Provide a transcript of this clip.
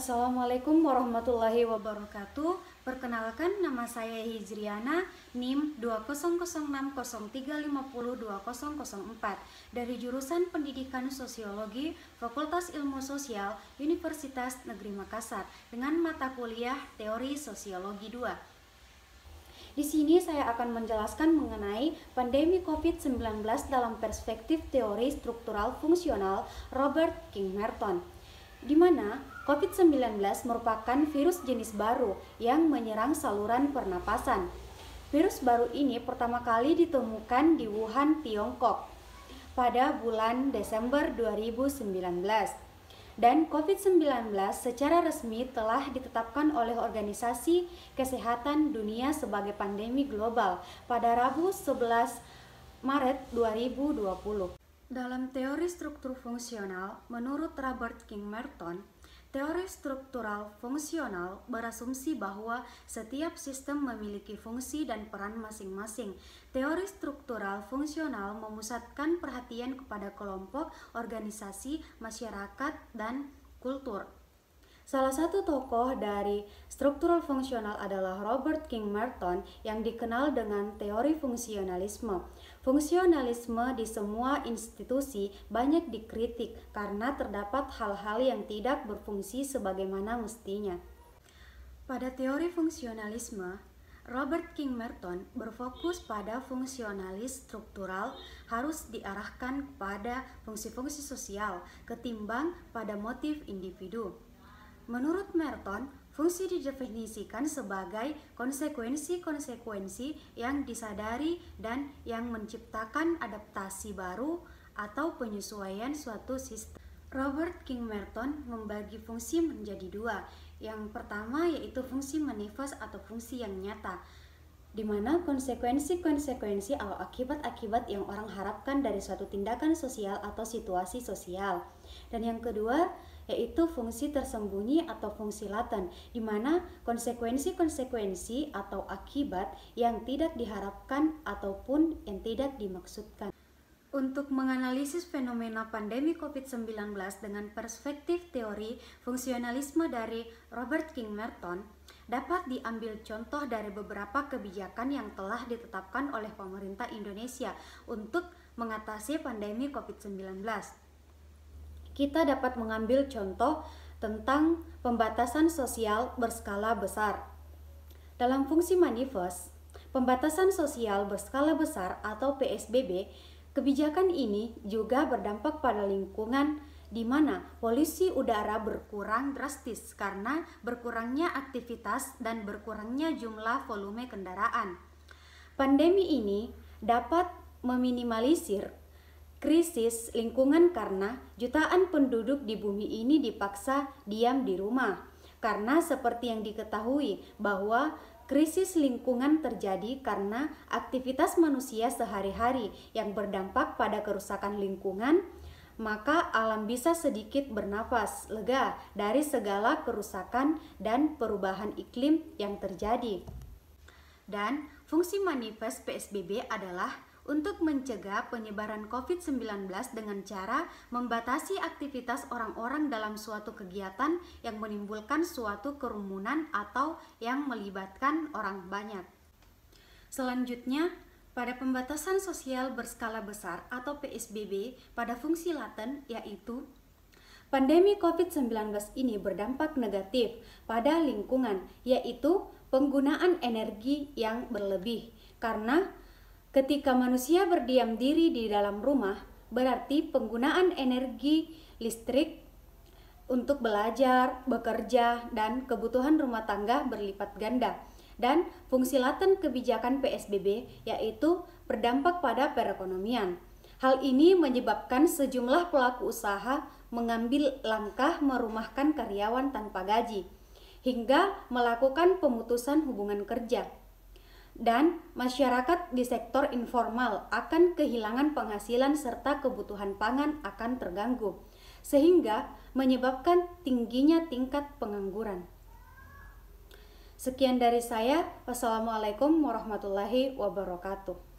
Assalamualaikum warahmatullahi wabarakatuh. Perkenalkan, nama saya Hijriana, NIM 2006035020004 dari jurusan Pendidikan Sosiologi, Fakultas Ilmu Sosial, Universitas Negeri Makassar dengan mata kuliah Teori Sosiologi 2. Di sini saya akan menjelaskan mengenai pandemi COVID-19 dalam perspektif teori struktural fungsional Robert King Merton, di mana COVID-19 merupakan virus jenis baru yang menyerang saluran pernapasan. Virus baru ini pertama kali ditemukan di Wuhan, Tiongkok pada bulan Desember 2019. Dan COVID-19 secara resmi telah ditetapkan oleh Organisasi Kesehatan Dunia sebagai pandemi global pada Rabu 11 Maret 2020. Dalam teori struktur fungsional, menurut Robert King Merton, teori struktural fungsional berasumsi bahwa setiap sistem memiliki fungsi dan peran masing-masing. Teori struktural fungsional memusatkan perhatian kepada kelompok, organisasi, masyarakat, dan kultur. Salah satu tokoh dari struktural fungsional adalah Robert King Merton yang dikenal dengan teori fungsionalisme. Fungsionalisme di semua institusi banyak dikritik karena terdapat hal-hal yang tidak berfungsi sebagaimana mestinya. Pada teori fungsionalisme, Robert King Merton berfokus pada fungsionalis struktural harus diarahkan kepada fungsi-fungsi sosial ketimbang pada motif individu. Menurut Merton, fungsi didefinisikan sebagai konsekuensi-konsekuensi yang disadari dan yang menciptakan adaptasi baru atau penyesuaian suatu sistem. Robert King Merton membagi fungsi menjadi dua. Yang pertama yaitu fungsi manifest atau fungsi yang nyata, di mana konsekuensi-konsekuensi atau akibat-akibat yang orang harapkan dari suatu tindakan sosial atau situasi sosial. Dan yang kedua yaitu fungsi tersembunyi atau fungsi laten, di mana konsekuensi-konsekuensi atau akibat yang tidak diharapkan ataupun yang tidak dimaksudkan. Untuk menganalisis fenomena pandemi COVID-19 dengan perspektif teori fungsionalisme dari Robert King Merton, dapat diambil contoh dari beberapa kebijakan yang telah ditetapkan oleh pemerintah Indonesia untuk mengatasi pandemi COVID-19. Kita dapat mengambil contoh tentang pembatasan sosial berskala besar. Dalam fungsi manifest, pembatasan sosial berskala besar atau PSBB, kebijakan ini juga berdampak pada lingkungan di mana polusi udara berkurang drastis karena berkurangnya aktivitas dan berkurangnya jumlah volume kendaraan. Pandemi ini dapat meminimalisir krisis lingkungan karena jutaan penduduk di bumi ini dipaksa diam di rumah. Karena seperti yang diketahui bahwa krisis lingkungan terjadi karena aktivitas manusia sehari-hari yang berdampak pada kerusakan lingkungan, maka alam bisa sedikit bernafas lega dari segala kerusakan dan perubahan iklim yang terjadi. Dan fungsi manifest PSBB adalah untuk mencegah penyebaran COVID-19 dengan cara membatasi aktivitas orang-orang dalam suatu kegiatan yang menimbulkan suatu kerumunan atau yang melibatkan orang banyak. Selanjutnya, pada pembatasan sosial berskala besar atau PSBB pada fungsi laten, yaitu pandemi COVID-19 ini berdampak negatif pada lingkungan, yaitu penggunaan energi yang berlebih. Karena ketika manusia berdiam diri di dalam rumah, berarti penggunaan energi listrik untuk belajar, bekerja, dan kebutuhan rumah tangga berlipat ganda. Dan fungsi laten kebijakan PSBB yaitu berdampak pada perekonomian. Hal ini menyebabkan sejumlah pelaku usaha mengambil langkah merumahkan karyawan tanpa gaji, hingga melakukan pemutusan hubungan kerja. Dan masyarakat di sektor informal akan kehilangan penghasilan serta kebutuhan pangan akan terganggu, sehingga menyebabkan tingginya tingkat pengangguran. Sekian dari saya. Wassalamualaikum warahmatullahi wabarakatuh.